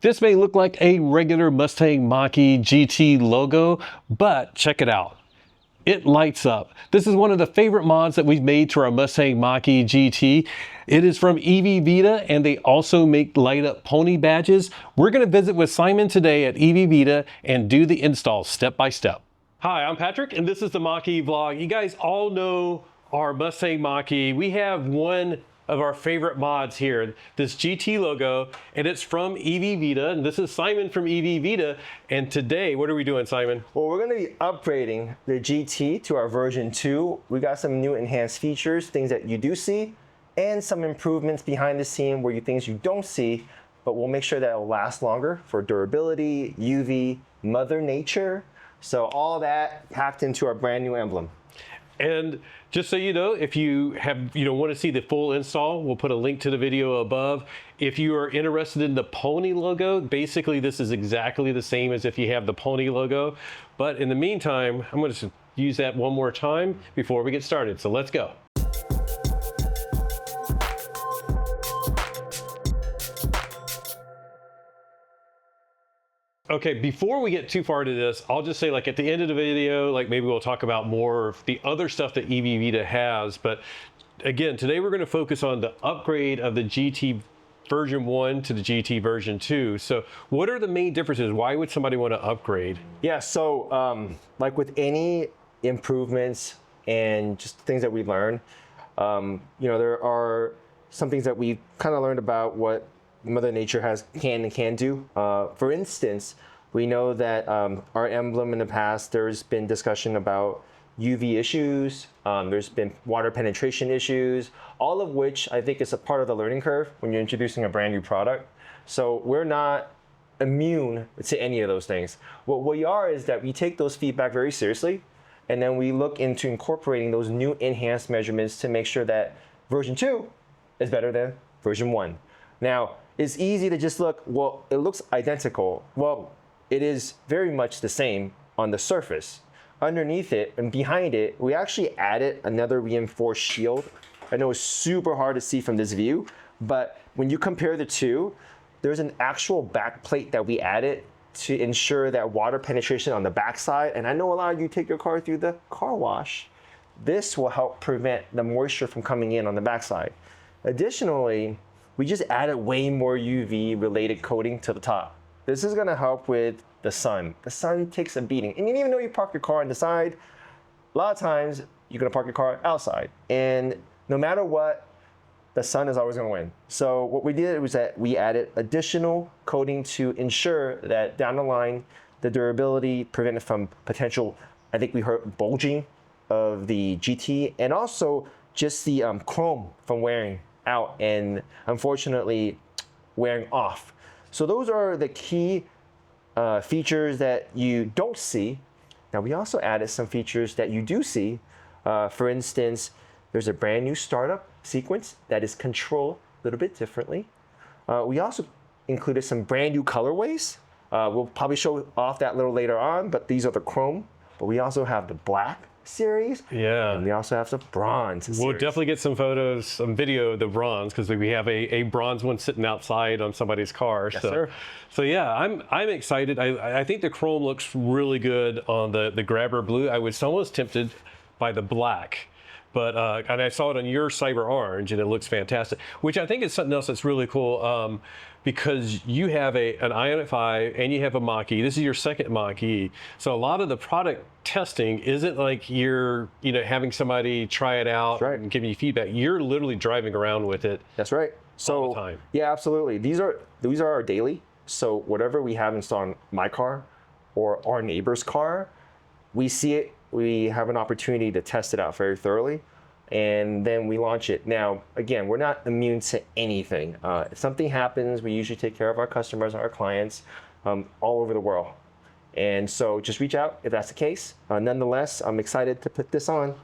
This may look like a regular Mustang Mach-E GT logo, but check it out. It lights up. This is one of the favorite mods that we've made to our Mustang Mach-E GT. It is from EV-Vida, and they also make light up pony badges. We're gonna visit with Simon today at EV-Vida and do the install step by step. Hi, I'm Patrick, and this is the Mach-E vlog. You guys all know our Mustang Mach-E. We have one of our favorite mods here, this GT logo, and it's from EV-Vida, and this is Simon from EV-Vida. And today, what are we doing, Simon? Well, we're gonna be upgrading the GT to our version 2. We got some new enhanced features, things that you do see, and some improvements behind the scene where things you don't see, but we'll make sure that it'll last longer for durability, UV, Mother Nature. So all that packed into our brand new emblem. And just so you know, if you want to see the full install, we'll put a link to the video above. If you are interested in the pony logo, basically this is exactly the same as if you have the pony logo. But in the meantime, I'm going to use that one more time before we get started. So let's go. Okay, before we get too far into this, I'll just say, like, at the end of the video, like, maybe we'll talk about more of the other stuff that EV-Vida has. But again, today we're going to focus on the upgrade of the GT version 1 to the GT version 2. So what are the main differences? Why would somebody want to upgrade? Yeah, so like with any improvements and just things that we learn, there are some things that we kind of learned about what Mother Nature can do. For instance, we know that our emblem in the past, there's been discussion about UV issues, there's been water penetration issues, all of which I think is a part of the learning curve when you're introducing a brand new product. So we're not immune to any of those things. What we are is that we take those feedback very seriously, and then we look into incorporating those new enhanced measurements to make sure that version 2 is better than version 1. Now, it's easy to just look, well, it looks identical. Well, it is very much the same on the surface. Underneath it and behind it, we actually added another reinforced shield. I know it's super hard to see from this view, but when you compare the two, there's an actual back plate that we added to ensure that water penetration on the backside. And I know a lot of you take your car through the car wash. This will help prevent the moisture from coming in on the backside. Additionally, we just added way more UV related coating to the top. This is gonna help with the sun. The sun takes a beating. And even though you park your car on the side, a lot of times you're gonna park your car outside. And no matter what, the sun is always gonna win. So what we did was that we added additional coating to ensure that down the line, the durability prevented from potential, I think we heard bulging of the GT, and also just the chrome from wearing out and unfortunately wearing off. So those are the key features that you don't see. Now we also added some features that you do see. For instance, there's a brand new startup sequence that is controlled a little bit differently. We also included some brand new colorways. We'll probably show off that a little later on, but these are the chrome. But we also have the black series. Yeah. And we also have some bronze series. We'll definitely get some photos, some video of the bronze, because we have a bronze one sitting outside on somebody's car. Yes, sir. So yeah, I'm excited. I think the chrome looks really good on the grabber blue. I was almost tempted by the black, but and I saw it on your cyber orange, and it looks fantastic. Which I think is something else that's really cool. Because you have an Ioniq 5 and you have a Mach-E. This is your second Mach-E. So a lot of the product testing isn't like you're having somebody try it out and giving you feedback. You're literally driving around with it. That's right. So all the time. Yeah, absolutely. These are our daily. So whatever we have installed on my car or our neighbor's car, we see it. We have an opportunity to test it out very thoroughly, and then we launch it. Now, again, we're not immune to anything. If something happens, we usually take care of our customers and our clients all over the world. And so just reach out if that's the case. Nonetheless, I'm excited to put this on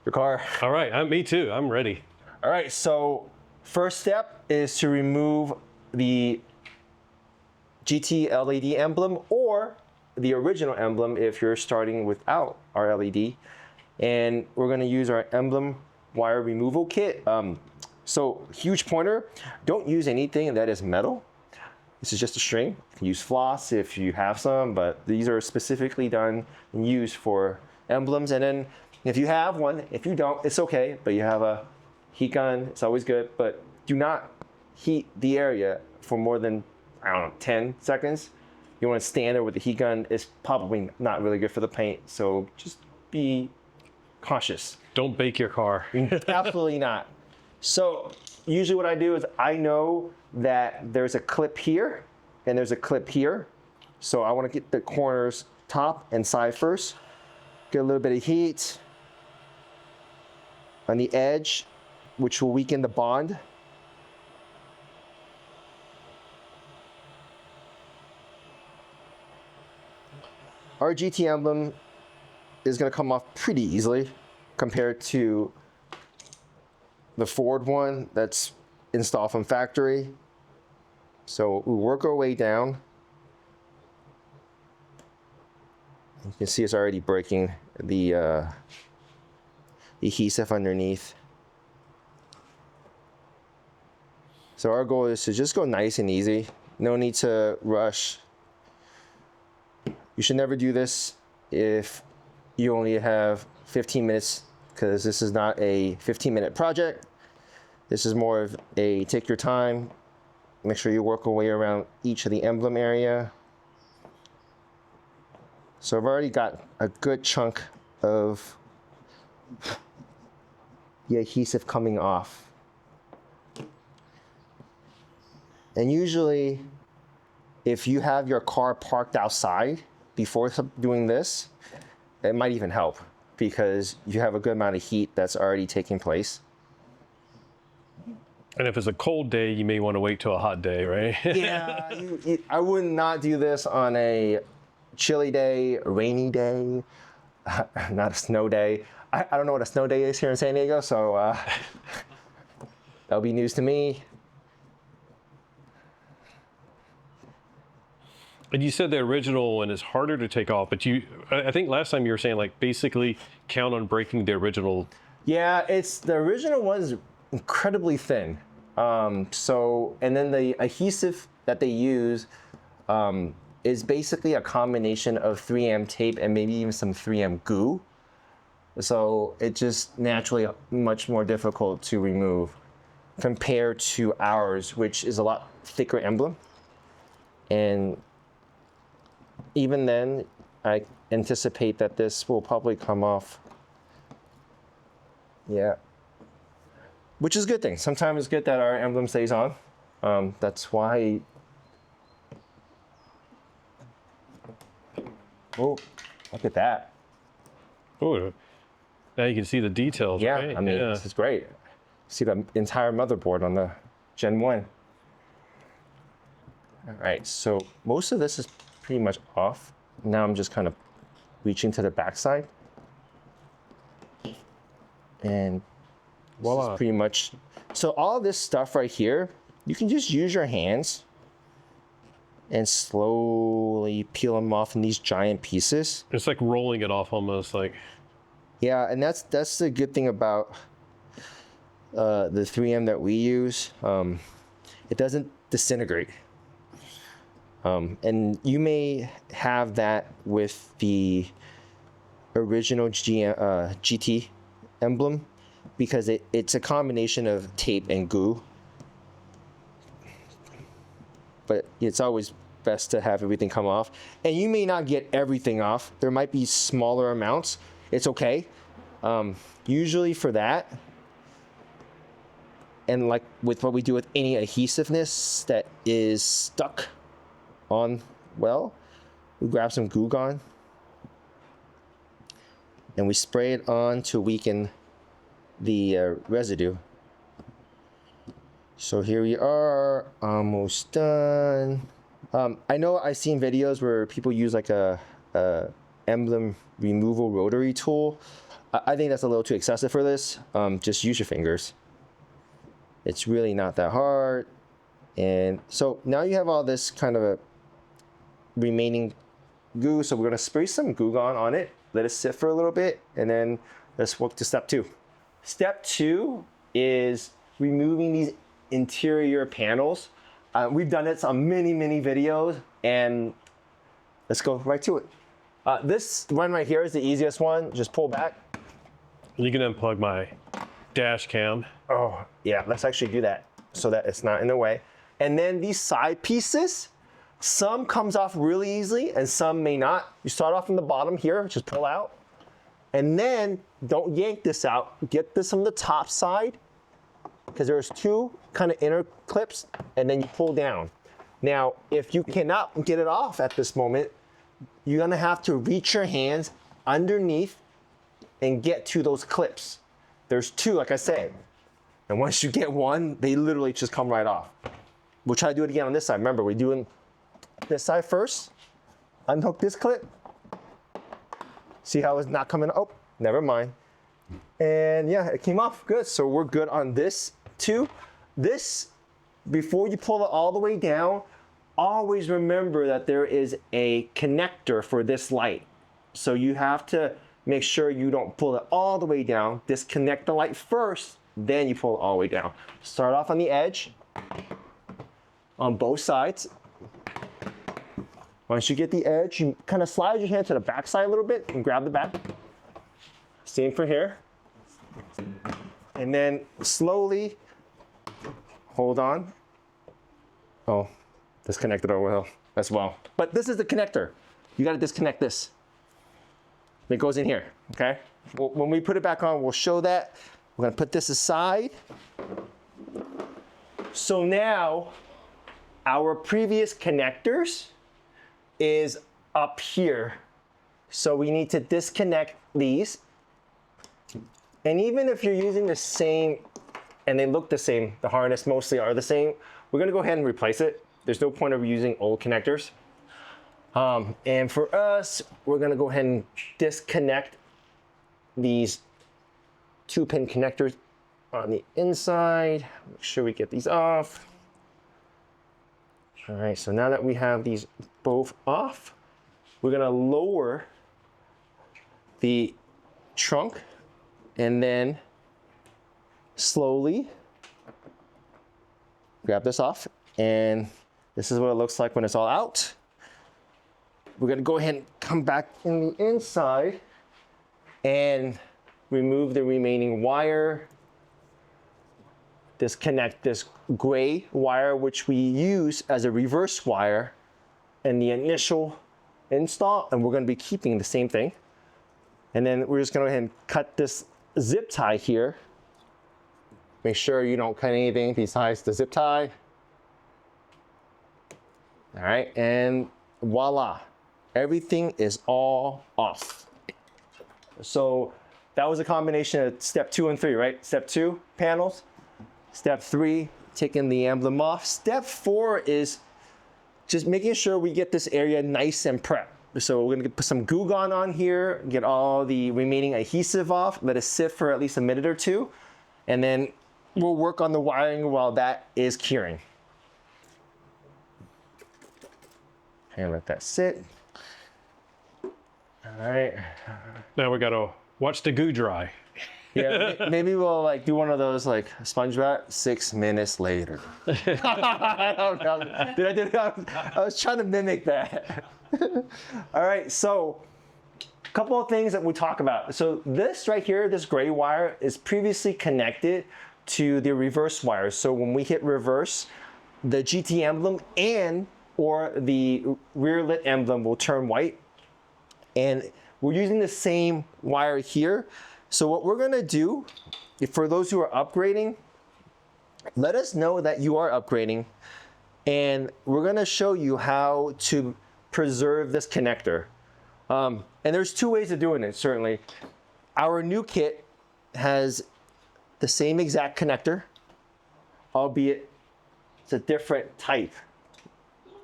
your car. All right, me too, I'm ready. All right, so first step is to remove the GT LED emblem or the original emblem if you're starting without our LED. And we're gonna use our emblem wire removal kit. So huge pointer, don't use anything that is metal. This is just a string. You can use floss if you have some, but these are specifically done and used for emblems. And then if you have one, if you don't, it's okay, but you have a heat gun, it's always good, but do not heat the area for more than, I don't know, 10 seconds. You want to stand there with the heat gun. It's probably not really good for the paint, so just be cautious. Don't bake your car. Absolutely not. So usually what I do is I know that there's a clip here and there's a clip here. So I want to get the corners top and side first. Get a little bit of heat on the edge, which will weaken the bond. Our GT emblem is going to come off pretty easily compared to the Ford one that's installed from factory. So we work our way down. You can see it's already breaking the adhesive underneath. So our goal is to just go nice and easy. No need to rush. You should never do this if you only have 15 minutes, because this is not a 15-minute project. This is more of a take your time, make sure you work your way around each of the emblem area. So I've already got a good chunk of the adhesive coming off. And usually, if you have your car parked outside before doing this, it might even help because you have a good amount of heat that's already taking place. And if it's a cold day, you may want to wait till a hot day, right? Yeah, I would not do this on a chilly day, a rainy day, not a snow day. I don't know what a snow day is here in San Diego, so that'll be news to me. And you said the original one is harder to take off, but I think last time you were saying like basically count on breaking the original. Yeah, the original one is incredibly thin. And then the adhesive that they use is basically a combination of 3M tape and maybe even some 3M goo. So it's just naturally much more difficult to remove compared to ours, which is a lot thicker emblem. And even then, I anticipate that this will probably come off. Yeah. Which is a good thing. Sometimes it's good that our emblem stays on. That's why. Oh, look at that. Oh, now you can see the details. Yeah, right? I mean, This is great. See the entire motherboard on the Gen 1. All right, so most of this is pretty much off. Now I'm just kind of reaching to the backside. And voila. This is pretty much, so all this stuff right here, you can just use your hands and slowly peel them off in these giant pieces. It's like rolling it off almost like. Yeah, and that's the good thing about the 3M that we use. It doesn't disintegrate. And you may have that with the original GT emblem because it's a combination of tape and goo. But it's always best to have everything come off. And you may not get everything off. There might be smaller amounts. It's okay. Usually for that, and like with what we do with any adhesiveness that is stuck on, well, we grab some Goo Gone and we spray it on to weaken the residue. So here we are, almost done. I know I've seen videos where people use like a emblem removal rotary tool. I think that's a little too excessive for this. Just use your fingers. It's really not that hard. And so now you have all this kind of a remaining goo. So we're gonna spray some Goo Gone on it, let it sit for a little bit, and then let's work to step 2. Step 2 is removing these interior panels. We've done it on many videos, and let's go right to it. This one right here is the easiest one. Just pull back. You can unplug my dash cam. Oh, yeah, let's actually do that so that it's not in the way. And then these side pieces, some comes off really easily and some may not. You start off from the bottom here, just pull out. And then don't yank this out. Get this from the top side, because there's two kind of inner clips, and then you pull down. Now, if you cannot get it off at this moment, you're gonna have to reach your hands underneath and get to those clips. There's two, like I said. And once you get one, they literally just come right off. We'll try to do it again on this side. Remember, we're doing this side first. Unhook this clip. See how it's not coming? Oh, never mind. And yeah, it came off good. So we're good on this too. This, before you pull it all the way down, always remember that there is a connector for this light. So you have to make sure you don't pull it all the way down. Disconnect the light first, then you pull it all the way down. Start off on the edge, on both sides. Once you get the edge, you kind of slide your hand to the back side a little bit and grab the back. Same for here. And then slowly hold on. Oh, disconnected as well. But this is the connector. You got to disconnect this. It goes in here, okay? Well, when we put it back on, we'll show that. We're gonna put this aside. So now, our previous connectors is up here. So we need to disconnect these. And even if you're using the same, and they look the same, the harness mostly are the same, we're gonna go ahead and replace it. There's no point of using old connectors. And for us, we're gonna go ahead and disconnect these 2-pin connectors on the inside. Make sure we get these off. All right, so now that we have these both off, we're gonna lower the trunk and then slowly grab this off. And this is what it looks like when it's all out. We're gonna go ahead and come back in the inside and remove the remaining wire. Disconnect this gray wire, which we use as a reverse wire in the initial install, and we're gonna be keeping the same thing. And then we're just gonna go ahead and cut this zip tie here. Make sure you don't cut anything besides the zip tie. All right, and voila. Everything is all off. So that was a combination of step 2 and 3, right? Step 2, panels. Step 3, taking the emblem off. Step 4 is just making sure we get this area nice and prepped. So we're gonna put some Goo Gone on here, get all the remaining adhesive off, let it sit for at least a minute or two, and then we'll work on the wiring while that is curing. And let that sit. All right. Now we gotta watch the goo dry. Yeah, maybe we'll like do one of those like SpongeBob 6 minutes later. I don't know. Did I do that? I was trying to mimic that. All right, so a couple of things that we talk about. So this right here, this gray wire is previously connected to the reverse wire. So when we hit reverse, the GT emblem and or the rear lit emblem will turn white. And we're using the same wire here. So what we're gonna do, for those who are upgrading, let us know that you are upgrading, and we're gonna show you how to preserve this connector. And there's 2 ways of doing it, certainly. Our new kit has the same exact connector, albeit it's a different type.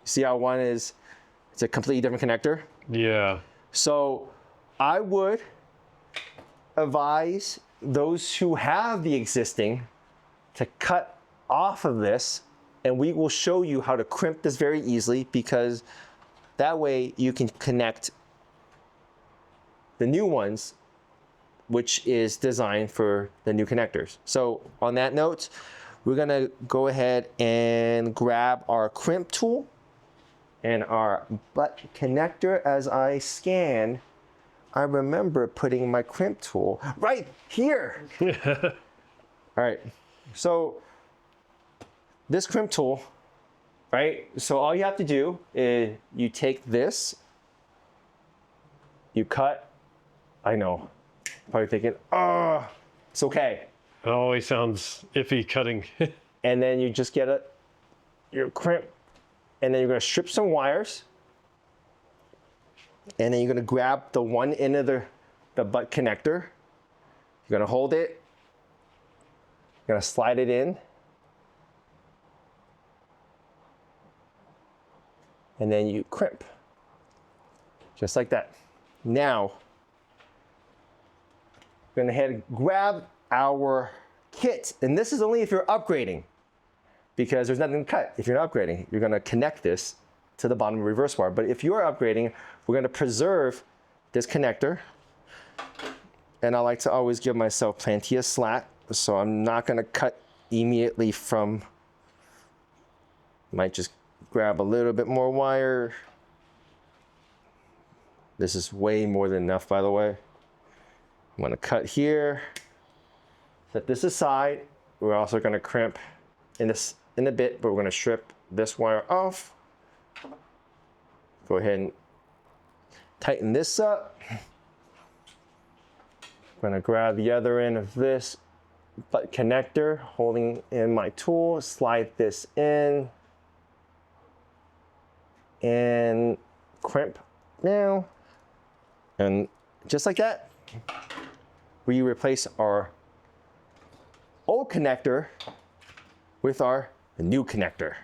See how one is, it's a completely different connector? Yeah. So I would advise those who have the existing to cut off of this, and we will show you how to crimp this very easily, because that way you can connect the new ones, which is designed for the new connectors. So on that note, we're gonna go ahead and grab our crimp tool and our butt connector. As I scan, I remember putting my crimp tool right here. All right, so this crimp tool, right? So all you have to do is you take this, you cut. I know, probably thinking, oh, it's okay. It always sounds iffy cutting. And then you just get your crimp, and then you're gonna strip some wires, and then you're gonna grab the one end of the butt connector. You're gonna hold it, you're gonna slide it in, and then you crimp, just like that. Now, we're gonna head and grab our kit, and this is only if you're upgrading, because there's nothing to cut if you're not upgrading. You're gonna connect this to the bottom of the reverse bar. But if you are upgrading, we're gonna preserve this connector. And I like to always give myself plenty of slack, so I'm not gonna cut immediately from, might just grab a little bit more wire. This is way more than enough, by the way. I'm gonna cut here, set this aside. We're also gonna crimp in a bit, but we're gonna strip this wire off. Go ahead and tighten this up. I'm gonna grab the other end of this butt connector, holding in my tool, slide this in, and crimp now. And just like that, we replace our old connector with our new connector.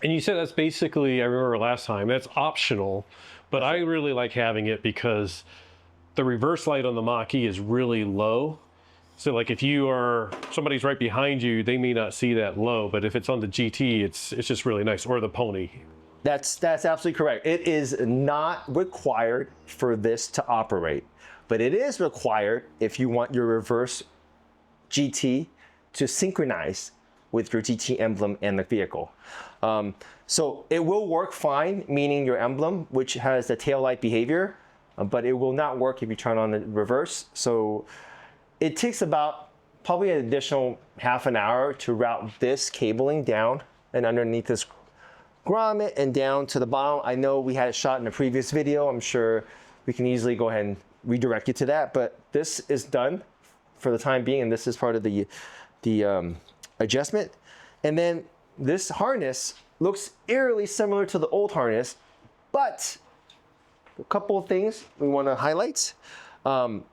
And you said that's basically, I remember last time, that's optional, but I really like having it because the reverse light on the Mach-E is really low. So like if somebody's right behind you, they may not see that low, but if it's on the GT, it's just really nice, or the Pony. That's absolutely correct. It is not required for this to operate, but it is required if you want your reverse GT to synchronize with your GT emblem and the vehicle. So it will work fine, meaning your emblem, which has the tail light behavior, but it will not work if you turn on the reverse. So it takes about probably an additional half an hour to route this cabling down and underneath this grommet and down to the bottom. I know we had it shot in a previous video. I'm sure we can easily go ahead and redirect you to that, but this is done for the time being, and this is part of the adjustment. And then this harness looks eerily similar to the old harness, but a couple of things we want to highlight. You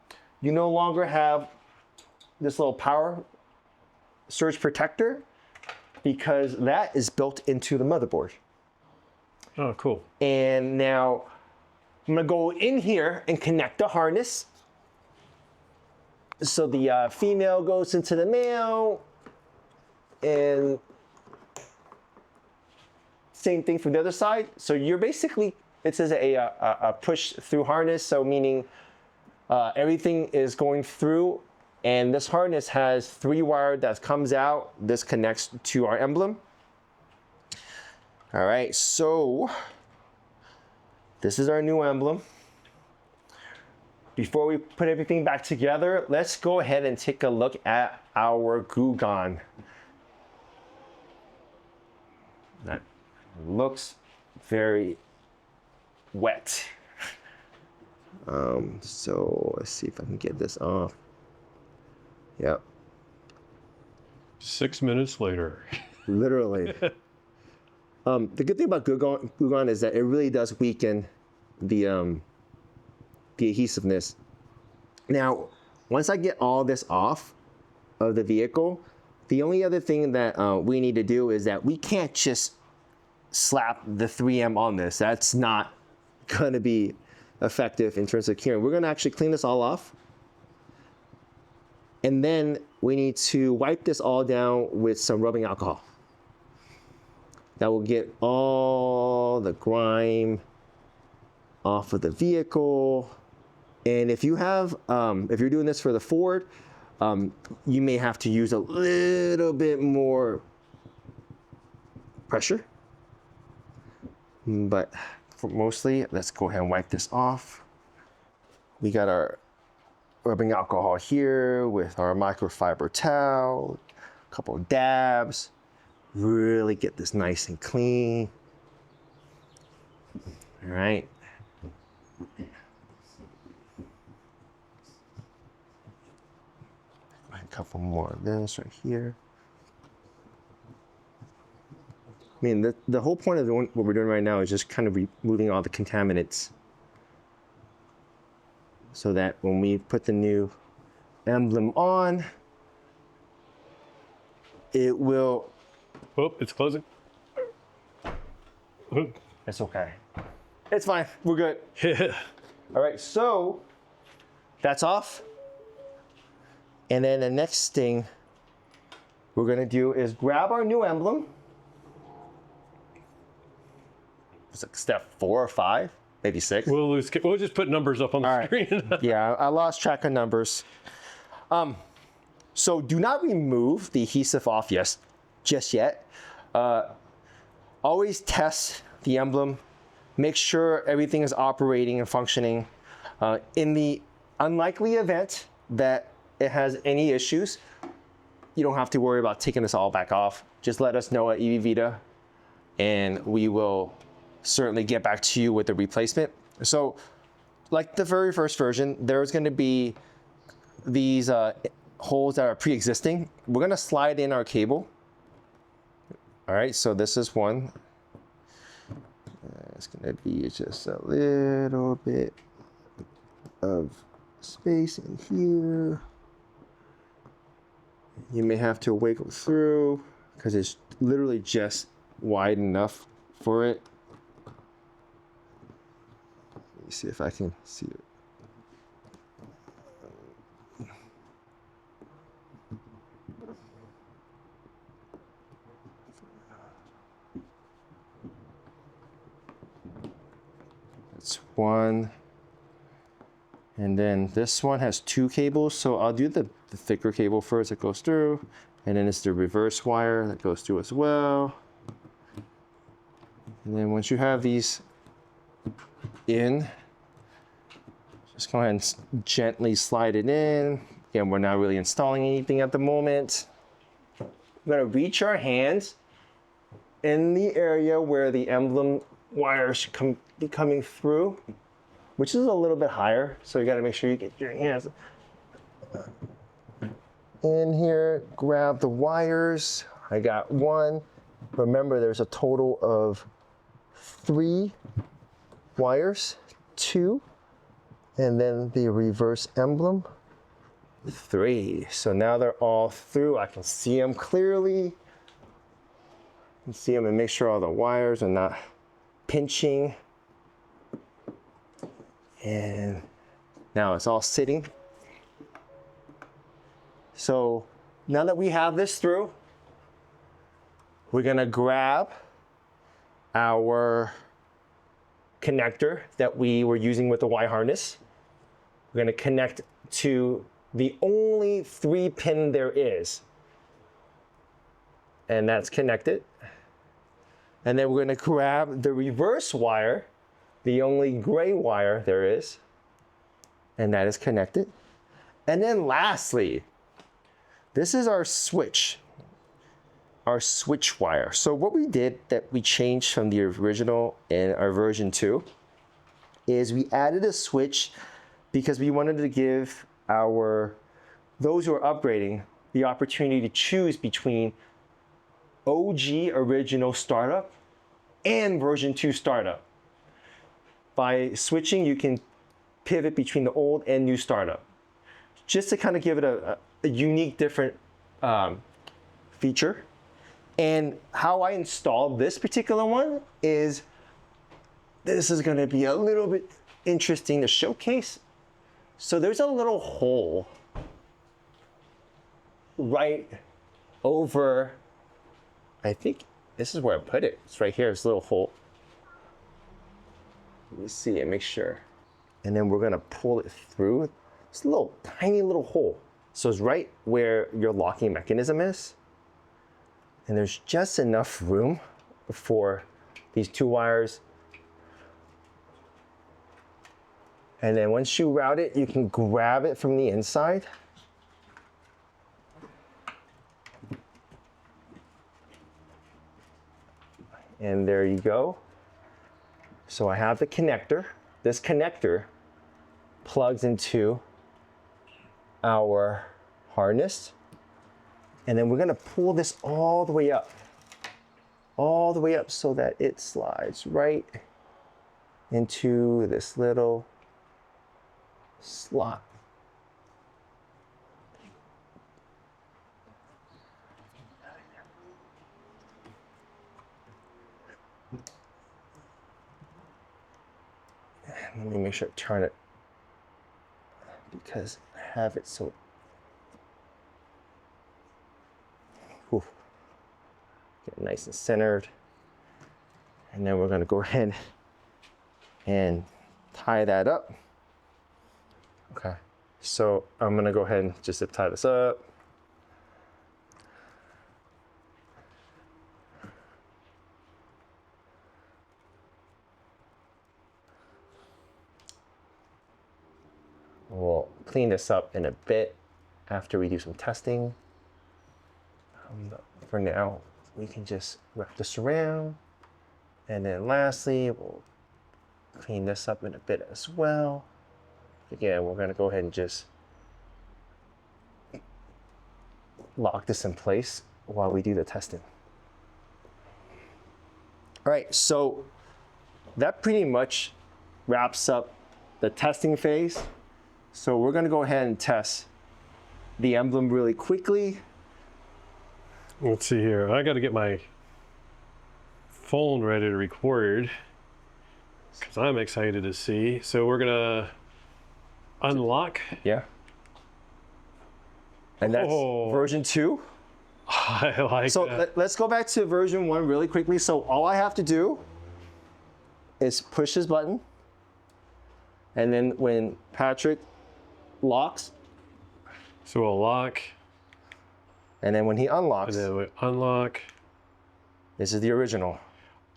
no longer have this little power surge protector because that is built into the motherboard. Oh, cool. And now I'm gonna go in here and connect the harness. So the female goes into the male, and same thing from the other side. So you're basically, it says a push through harness, so meaning everything is going through, and this harness has 3 wire that comes out. This connects to our emblem. All right, so this is our new emblem. Before we put everything back together, let's go ahead and take a look at our glue gun. That looks very wet. So let's see if I can get this off. Yep. 6 minutes later. Literally. The good thing about glue gun is that it really does weaken the adhesiveness. Now, once I get all this off of the vehicle, the only other thing that we need to do is that we can't just slap the 3M on this. That's not gonna be effective in terms of curing. We're gonna actually clean this all off. And then we need to wipe this all down with some rubbing alcohol. That will get all the grime off of the vehicle. And if you have, if you're doing this for the Ford, you may have to use a little bit more pressure. But for mostly, let's go ahead and wipe this off. We got our rubbing alcohol here with our microfiber towel, a couple of dabs. Really get this nice and clean. All right. A couple more of this right here. I mean, the whole point of what we're doing right now is just kind of removing all the contaminants so that when we put the new emblem on, it will... Oh, it's closing. It's okay. It's fine. We're good. All right, so that's off. And then the next thing we're gonna do is grab our new emblem. It's like step 4 or 5, maybe 6. We'll just put numbers up on the screen. Yeah, I lost track of numbers. So do not remove the adhesive off just yet. Always test the emblem. Make sure everything is operating and functioning. In the unlikely event that it has any issues, you don't have to worry about taking this all back off. Just let us know at EV-Vida, and we will certainly get back to you with the replacement. So, like the very first version, there's going to be these holes that are pre-existing. We're going to slide in our cable. All right, so this is one. It's going to be just a little bit of space in here. You may have to wiggle through because it's literally just wide enough for it. Let me see if I can see it. That's one. And then this one has 2 cables, so I'll do the thicker cable first that goes through, and then it's the reverse wire that goes through as well. And then once you have these in, just go ahead and gently slide it in. Again, we're not really installing anything at the moment. We're gonna reach our hands in the area where the emblem wire should be coming through, which is a little bit higher, so you gotta make sure you get your hands in here, grab the wires. I got one. Remember, there's a total of 3 wires, 2, and then the reverse emblem, 3. So now they're all through. I can see them clearly. I can see them and make sure all the wires are not pinching. And now it's all sitting. So now that we have this through, we're gonna grab our connector that we were using with the Y harness. We're gonna connect to the only 3-pin there is. And that's connected. And then we're gonna grab the reverse wire, the only gray wire there is, and that is connected. And then lastly, this is our switch wire. So what we did that we changed from the original in our version 2 is we added a switch because we wanted to give those who are upgrading the opportunity to choose between OG original startup and version 2 startup. By switching, you can pivot between the old and new startup, just to kind of give it a unique, different feature. And how I installed this particular one is, this is going to be a little bit interesting to showcase. So there's a little hole right over, I think this is where I put it. It's right here, this little hole. Let me see and make sure. And then we're gonna pull it through. It's a little tiny little hole. So it's right where your locking mechanism is. And there's just enough room for these 2 wires. And then once you route it, you can grab it from the inside. And there you go. So I have the connector. This connector plugs into our harness. And then we're gonna pull this all the way up so that it slides right into this little slot. Let me make sure I turn it because I have it so. Whew. Get it nice and centered. And then we're going to go ahead and tie that up. Okay, so I'm going to go ahead and just zip tie this up. We'll clean this up in a bit after we do some testing. For now, we can just wrap this around. And then lastly, we'll clean this up in a bit as well. Again, we're gonna go ahead and just lock this in place while we do the testing. All right, so that pretty much wraps up the testing phase. So we're gonna go ahead and test the emblem really quickly. Let's see here. I got to get my phone ready to record because I'm excited to see. So we're gonna unlock. Yeah. And that's version 2. I like so that. Let's go back to version 1 really quickly. So all I have to do is push this button. And then when Patrick locks. So we'll lock. And then when he unlocks. And then we unlock. This is the original.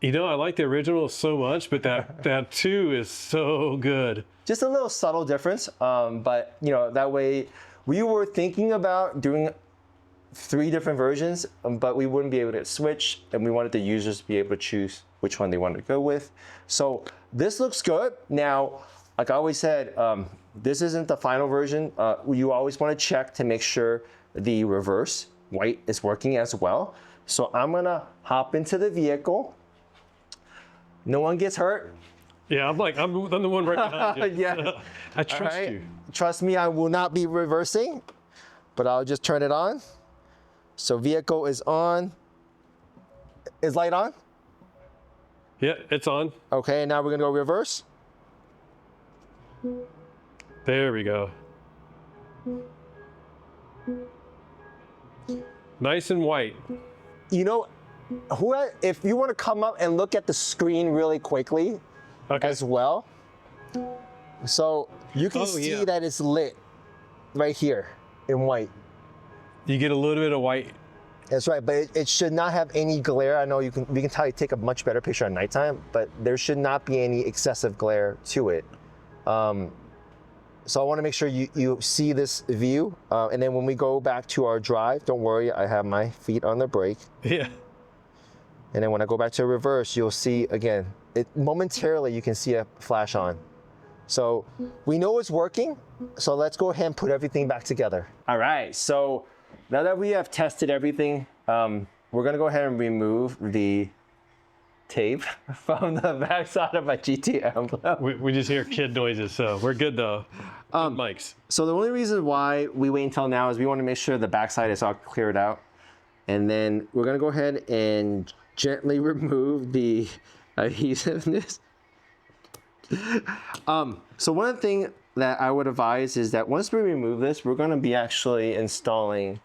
You know, I like the original so much, but that 2 is so good. Just a little subtle difference, but you know, that way we were thinking about doing 3 different versions, but we wouldn't be able to switch, and we wanted the users to be able to choose which one they wanted to go with. So this looks good. Now, like I always said, this isn't the final version. You always want to check to make sure the reverse white is working as well. So I'm gonna hop into the vehicle. No one gets hurt. Yeah, I'm the one right behind you. Yeah. I trust you. Trust me, I will not be reversing, but I'll just turn it on. So vehicle is on. Is light on? Yeah, it's on. Okay, now we're gonna go reverse. There we go. Nice and white. You know, if you want to come up and look at the screen really quickly as well. So you can see that it's lit right here in white. You get a little bit of white. That's right, but it should not have any glare. I know we can tell you take a much better picture at nighttime, but there should not be any excessive glare to it. So I want to make sure you see this view, and then when we go back to our drive, don't worry, I have my feet on the brake. Yeah. And then when I go back to reverse, you'll see again, momentarily you can see a flash on. So we know it's working, so let's go ahead and put everything back together. All right, so now that we have tested everything, we're gonna go ahead and remove the tape from the backside of my GT emblem. We just hear kid noises, so we're good though. Mics. So the only reason why we wait until now is we want to make sure the backside is all cleared out. And then we're gonna go ahead and gently remove the adhesiveness. So one thing that I would advise is that once we remove this, we're gonna be actually installing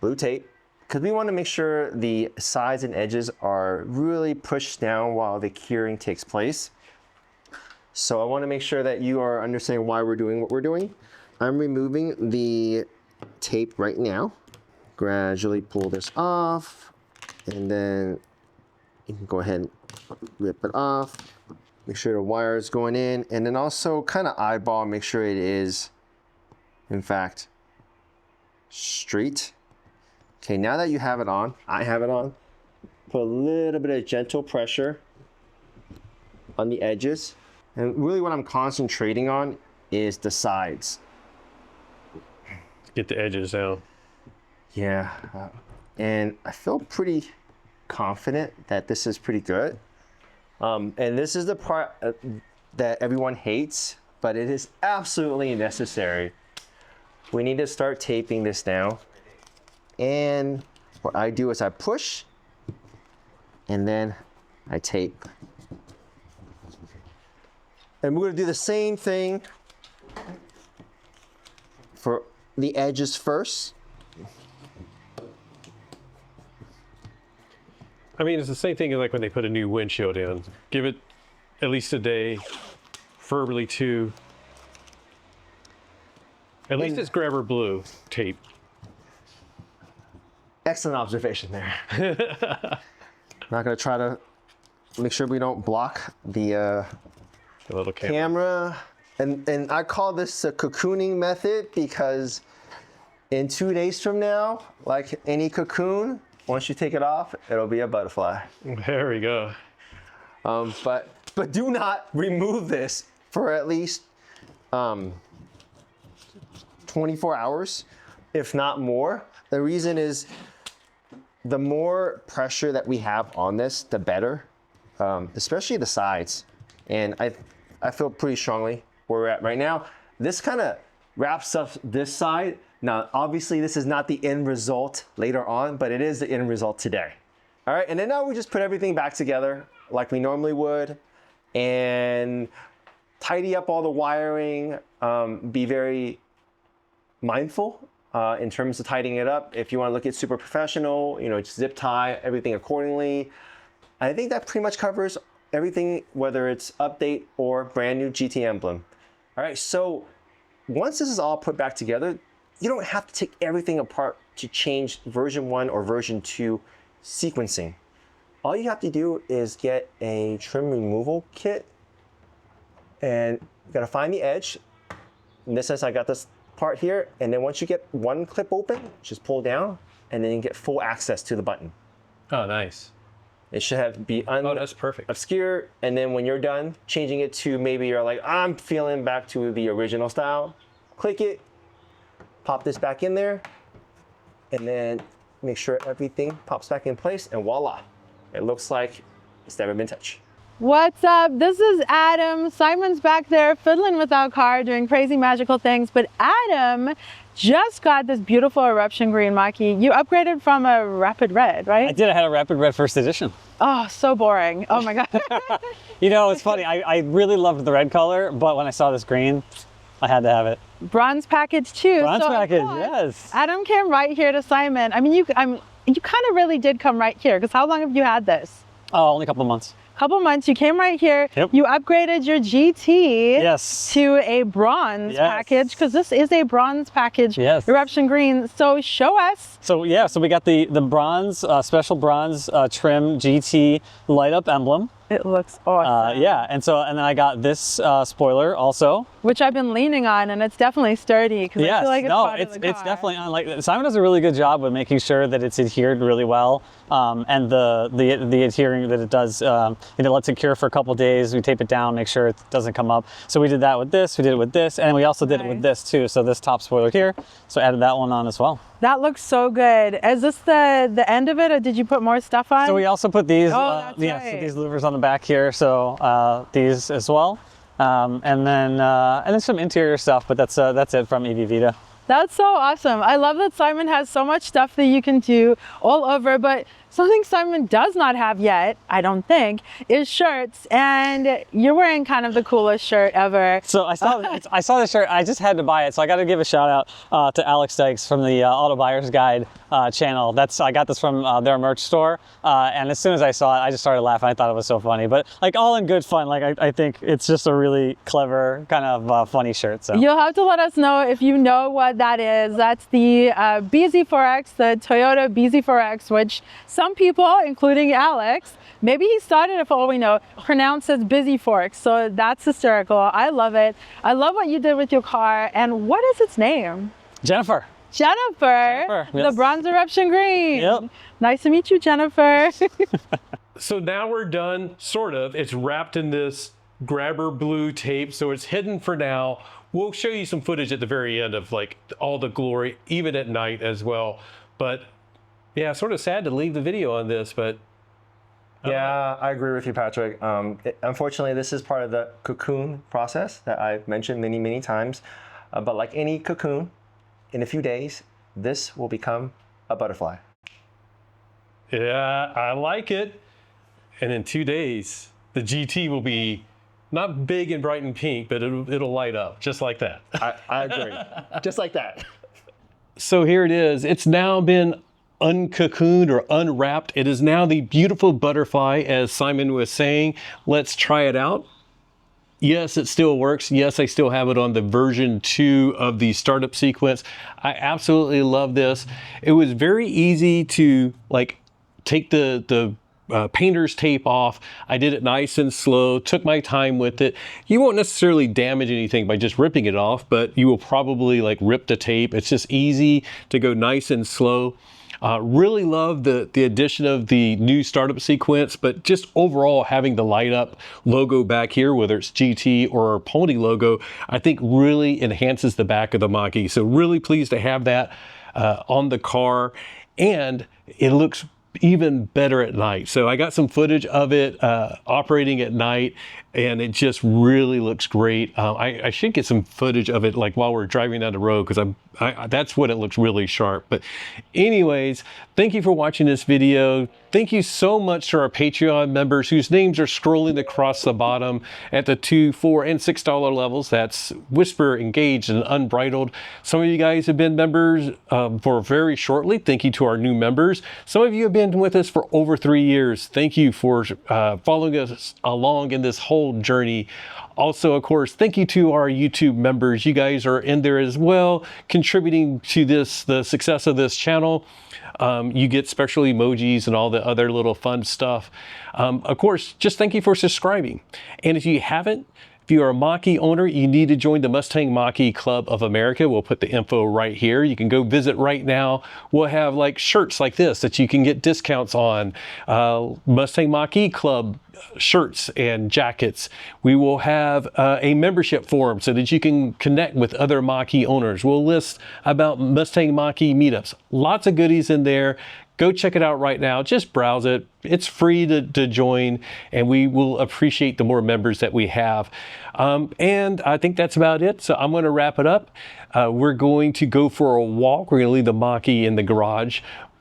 blue tape, because we want to make sure the sides and edges are really pushed down while the curing takes place. So I want to make sure that you are understanding why we're doing what we're doing. I'm removing the tape right now. Gradually pull this off, and then you can go ahead and rip it off. Make sure the wire is going in, and then also kind of eyeball, make sure it is, in fact, straight. Okay, now that you have it on, I have it on, put a little bit of gentle pressure on the edges. And really what I'm concentrating on is the sides. Get the edges down. Yeah, and I feel pretty confident that this is pretty good. And this is the part that everyone hates, but it is absolutely necessary. We need to start taping this down. And what I do is I push, and then I tape. And we're gonna do the same thing for the edges first. I mean, it's the same thing as like when they put a new windshield in. Give it at least a day, preferably 2. At least it's grabber blue tape. Excellent observation there. Not gonna try to make sure we don't block the little camera. And I call this a cocooning method because in 2 days from now, like any cocoon, once you take it off, it'll be a butterfly. There we go. But do not remove this for at least 24 hours, if not more. The reason is the more pressure that we have on this, the better, especially the sides. And I feel pretty strongly where we're at right now. This kind of wraps up this side. Now, obviously this is not the end result later on, but it is the end result today. All right, and then now we just put everything back together like we normally would and tidy up all the wiring, be very mindful in terms of tidying it up. If you want to look at super professional, you know, just zip tie everything accordingly. I think that pretty much covers everything, whether it's update or brand new GT emblem. All right, so once this is all put back together, you don't have to take everything apart to change version 1 or version 2 sequencing. All you have to do is get a trim removal kit, and you gotta find the edge. In this sense, I got this part here, and then once you get one clip open, just pull down, and then you get full access to the button. Oh, nice. It should be that's perfect. obscure, and then when you're done changing it to maybe you're like, I'm feeling back to the original style, click it, pop this back in there, and then make sure everything pops back in place, and voila. It looks like it's never been touched. What's up? This is Adam. Simon's back there fiddling with our car, doing crazy magical things, but Adam just got this beautiful eruption green Mach-E. You upgraded from a rapid red, right? I did. I had a rapid red first edition. Oh, so boring. Oh my God. You know, it's funny. I really loved the red color, but when I saw this green, I had to have it. Bronze package too. Bronze So package, yes. Adam came right here to Simon. I mean, you kind of really did come right here, because how long have you had this? Oh, only a couple of months. Couple months. You came right here. Yep. You upgraded your GT Yes. to a bronze package, because this is a bronze package. Yes. Eruption green. So show us. So yeah, so we got the bronze, special bronze trim GT light up emblem. It looks awesome. Yeah, and then I got this spoiler also. Which I've been leaning on, and it's definitely sturdy, because I feel like it's part of the it's car. definitely on. Like Simon does a really good job with making sure that it's adhered really well, and the adhering that it does, it lets it cure for a couple days. We tape it down, make sure it doesn't come up. So we did that with this. We did it with this, and we also did it with this too. So this top spoiler here, so added that one on as well. That looks so good. Is this the end of it, or did you put more stuff on? So we also put these, that's so right. these louvers on the back here. So these as well, and then some interior stuff. But that's it from EV-Vida. That's so awesome. I love that Simon has so much stuff that you can do all over. But something Simon does not have yet, I don't think, is shirts. And you're wearing kind of the coolest shirt ever. So I saw the shirt. I just had to buy it. So I got to give a shout out to Alex Dykes from the Auto Buyer's Guide channel. I got this from their merch store. And as soon as I saw it, I just started laughing. I thought it was so funny. But like all in good fun. Like I think it's just a really clever kind of funny shirt. So you'll have to let us know if you know what that is. That's the BZ4X, the Toyota BZ4X, which some people, including Alex, maybe he started it for all we know, pronounce as busy forks. So that's hysterical. I love it. I love what you did with your car. And what is its name? Jennifer. Jennifer, yes. The bronze eruption green. Yep. Nice to meet you, Jennifer. So now we're done, sort of. It's wrapped in this grabber blue tape, so it's hidden for now. We'll show you some footage at the very end of like all the glory, even at night as well. But yeah, sort of sad to leave the video on this, but yeah, I agree with you, Patrick. Unfortunately, this is part of the cocoon process that I've mentioned many, many times. But like any cocoon, in a few days, this will become a butterfly. yeah, I like it. And in 2 days, the GT will be not big and bright and pink, but it'll light up just like that. I agree. Just like that. So here it is. It's now been uncocooned or unwrapped. It is now the beautiful butterfly, as Simon was saying. Let's try it out. Yes, it still works. Yes, I still have it on the version 2 of the startup sequence. I absolutely love this. It was very easy to like take the painter's tape off. I did it nice and slow, took my time with it. You won't necessarily damage anything by just ripping it off, but you will probably like rip the tape. It's just easy to go nice and slow. Really love the addition of the new startup sequence, but just overall having the light up logo back here, whether it's GT or Pony logo, I think really enhances the back of the Mach-E. So really pleased to have that on the car, and it looks even better at night. So I got some footage of it operating at night, and it just really looks great. I should get some footage of it like while we're driving down the road, because that's when it looks really sharp. But anyways, thank you for watching this video. Thank you so much to our Patreon members whose names are scrolling across the bottom at the $2, $4, and $6 levels. That's Whisper, Engaged, and Unbridled. Some of you guys have been members for very shortly. Thank you to our new members. Some of you have been with us for over 3 years. Thank you for following us along in this whole journey. Also, of course, thank you to our YouTube members. You guys are in there as well, contributing to the success of this channel. You get special emojis and all the other little fun stuff. Of course, just thank you for subscribing. And if you haven't, if you're a Mach-E owner, you need to join the Mustang Mach-E Club of America. We'll put the info right here. You can go visit right now. We'll have like shirts like this that you can get discounts on. Mustang Mach-E Club shirts and jackets. We will have a membership forum so that you can connect with other Mach-E owners. We'll list about Mustang Mach-E meetups. Lots of goodies in there. Go check it out right now. Just browse it. It's free to join, and we will appreciate the more members that we have. And I think that's about it. So I'm going to wrap it up. We're going to go for a walk. We're going to leave the Mach-E in the garage.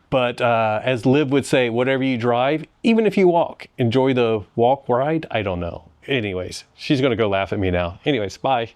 But as Liv would say, whatever you drive, even if you walk, enjoy the walk ride. I don't know. Anyways, she's going to go laugh at me now. Anyways, bye.